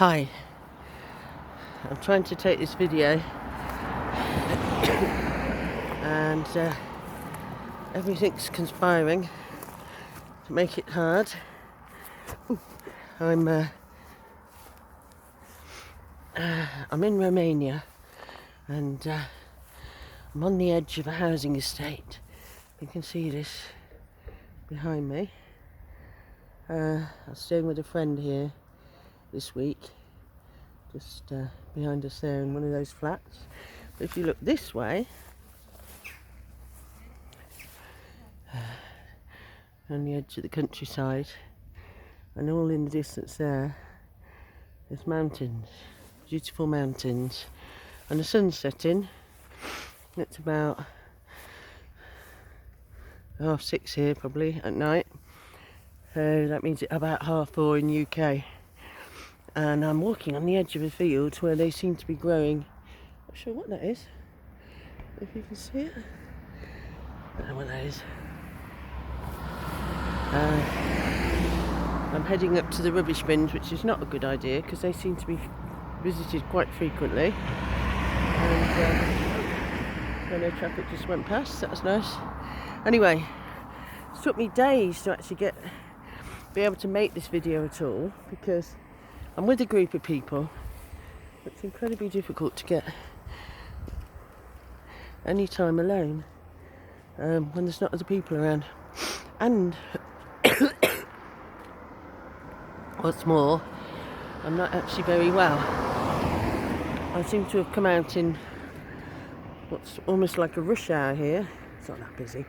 Hi, I'm trying to take this video and everything's conspiring to make it hard. I'm in Romania and I'm on the edge of a housing estate. You can see this behind me. I was staying with a friend here this week, just behind us there in one of those flats. But if you look this way, on the edge of the countryside, and all in the distance there, there's mountains, beautiful mountains, and the sun's setting. It's about 6:30 here probably at night, so that means it's about 4:30 in the UK. And I'm walking on the edge of a field where they seem to be growing, not sure what that is, if you can see it, I don't know what that is. I'm heading up to the rubbish bins, which is not a good idea because they seem to be visited quite frequently, and no traffic just went past. That was nice. Anyway, it took me days to actually be able to make this video at all because I'm with a group of people. It's incredibly difficult to get any time alone when there's not other people around. And what's more, I'm not actually very well. I seem to have come out in what's almost like a rush hour here. It's not that busy,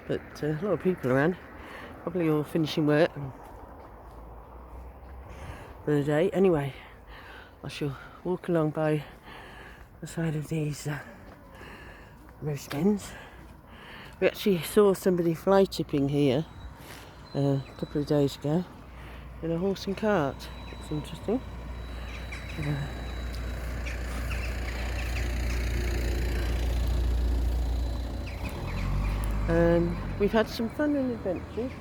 but a lot of people around, probably all finishing work for the day. Anyway, I shall walk along by the side of these roast bins. We actually saw somebody fly tipping here a couple of days ago in a horse and cart. It's interesting. We've had some fun and adventures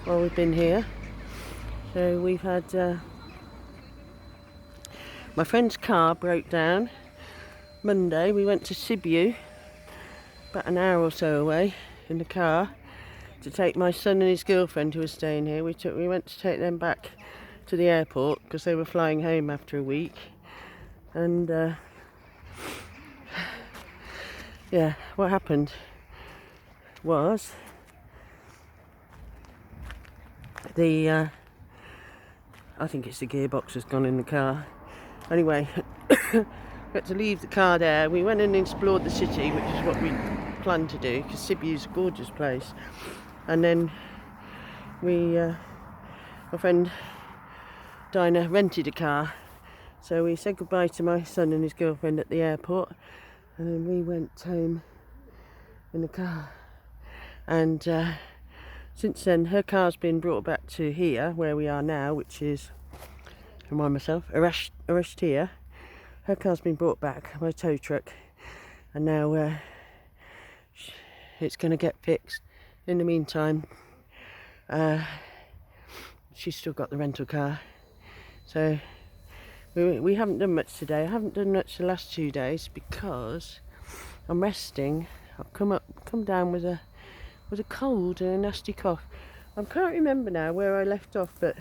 while we've been here. So we've had my friend's car broke down Monday. We went to Sibiu, about an hour or so away, in the car to take my son and his girlfriend who were staying here. We went to take them back to the airport because they were flying home after a week. And yeah, what happened was I think it's the gearbox has gone in the car. Anyway, we had to leave the car there. We went and explored the city, which is what we planned to do because Sibiu's a gorgeous place. And then my friend Dinah rented a car, so we said goodbye to my son and his girlfriend at the airport, and then we went home in the car. And since then, her car's been brought back to here, where we are now, which is, remind myself, Arashtia. Her car's been brought back by a tow truck, and now it's going to get fixed. In the meantime, she's still got the rental car. So we haven't done much today. I haven't done much the last 2 days because I'm resting. I've come down with a cold and a nasty cough. I can't remember now where I left off, but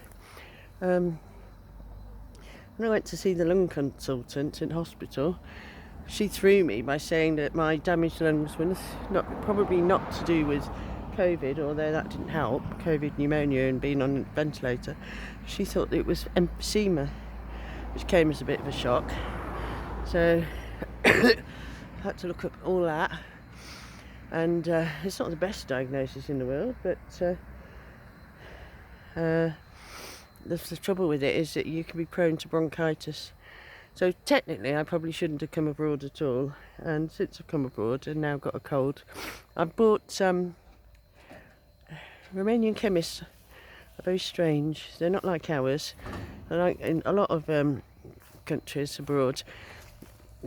when I went to see the lung consultant in hospital, she threw me by saying that my damaged lungs were probably not to do with COVID, although that didn't help, COVID pneumonia and being on a ventilator. She thought it was emphysema, which came as a bit of a shock. So I had to look up all that. And it's not the best diagnosis in the world, but the trouble with it is that you can be prone to bronchitis. So technically I probably shouldn't have come abroad at all, and since I've come abroad and now got a cold, I've bought Romanian chemists are very strange. They're not like ours. Like in a lot of countries abroad,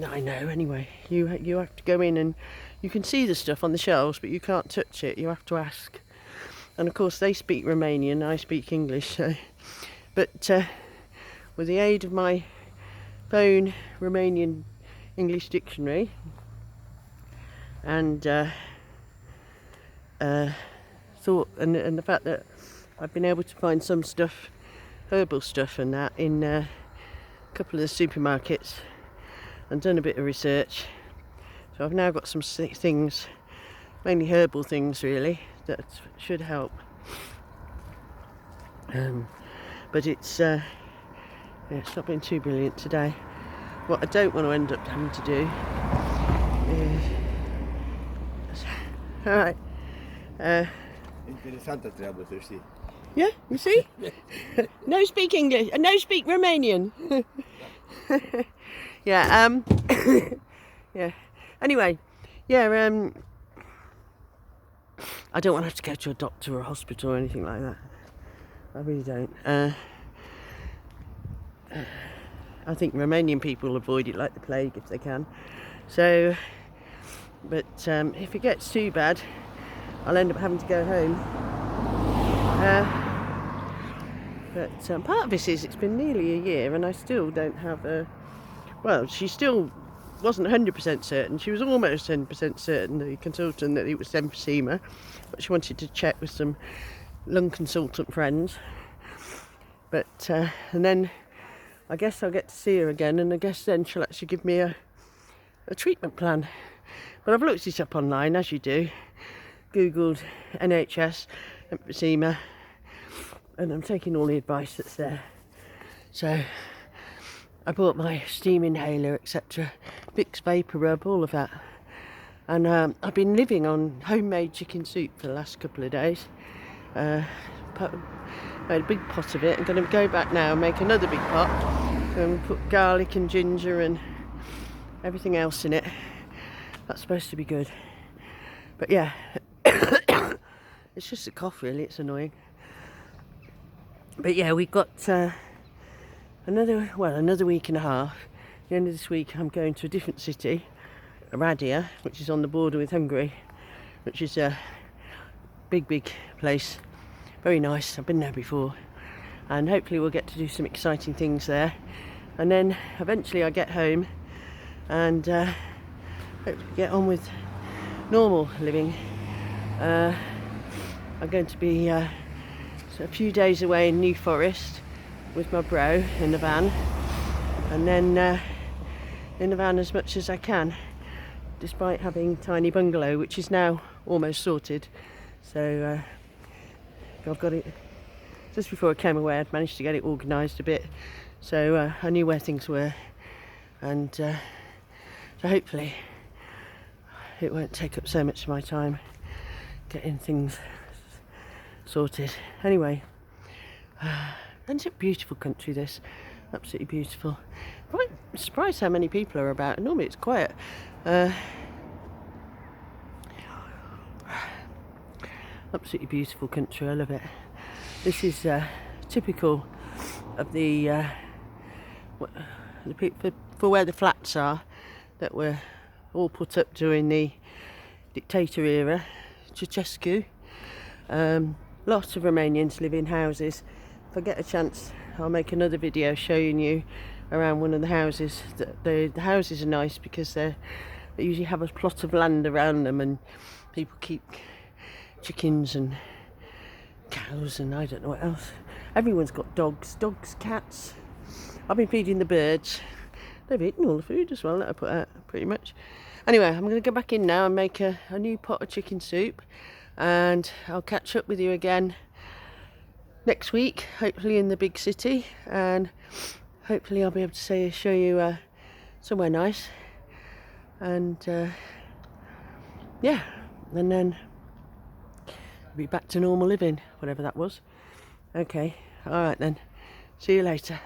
I know anyway, you have to go in and you can see the stuff on the shelves, but you can't touch it. You have to ask. And of course they speak Romanian, I speak English. So. But with the aid of my phone Romanian English dictionary, and thought, and the fact that I've been able to find some stuff, herbal stuff and that, in a couple of the supermarkets, and done a bit of research. So I've now got some things, mainly herbal things really, that should help. But it's not been too brilliant today. What I don't want to end up having to do is... Alright. Interesantă treabă, să știi. Yeah, you see? No speak English, no speak Romanian. Yeah, yeah. Anyway, yeah, I don't want to have to go to a doctor or a hospital or anything like that. I really don't. I think Romanian people avoid it like the plague if they can. So, but if it gets too bad, I'll end up having to go home. But part of this is it's been nearly a year and I still don't have a... Well, she still wasn't 100% certain. She was almost 100% certain, the consultant, that it was emphysema, but she wanted to check with some lung consultant friends. But and then I guess I'll get to see her again, and I guess then she'll actually give me a treatment plan. But I've looked it up online, as you do, googled NHS emphysema, and I'm taking all the advice that's there. So I bought my steam inhaler, etc., Vicks Vapor Rub, all of that. And I've been living on homemade chicken soup for the last couple of days. Made a big pot of it. I'm going to go back now and make another big pot and put garlic and ginger and everything else in it. That's supposed to be good. But yeah, it's just a cough really, it's annoying. But yeah, we've got another week and a half. At the end of this week I'm going to a different city, Radia, which is on the border with Hungary, which is a big place. Very nice, I've been there before, and hopefully we'll get to do some exciting things there. And then eventually I get home and hopefully get on with normal living. I'm going to be a few days away in New Forest with my bro in the van, and then in the van as much as I can, despite having a tiny bungalow which is now almost sorted. So I've got it, just before I came away I'd managed to get it organised a bit, so I knew where things were, and so hopefully it won't take up so much of my time getting things sorted. Anyway, and it's a beautiful country, this, absolutely beautiful. I'm surprised how many people are about. Normally it's quiet. Absolutely beautiful country, I love it. This is typical of the for where the flats are that were all put up during the dictator era, Ceausescu. Lots of Romanians live in houses. If I get a chance, I'll make another video showing you around one of the houses. The houses are nice because they usually have a plot of land around them, and people keep chickens and cows and I don't know what else. Everyone's got dogs, cats. I've been feeding the birds. They've eaten all the food as well that I put out, pretty much. Anyway, I'm going to go back in now and make a new pot of chicken soup, and I'll catch up with you again next week, hopefully in the big city, and hopefully I'll be able to show you somewhere nice, and yeah, and then be back to normal living, whatever that was. Okay, alright then, see you later.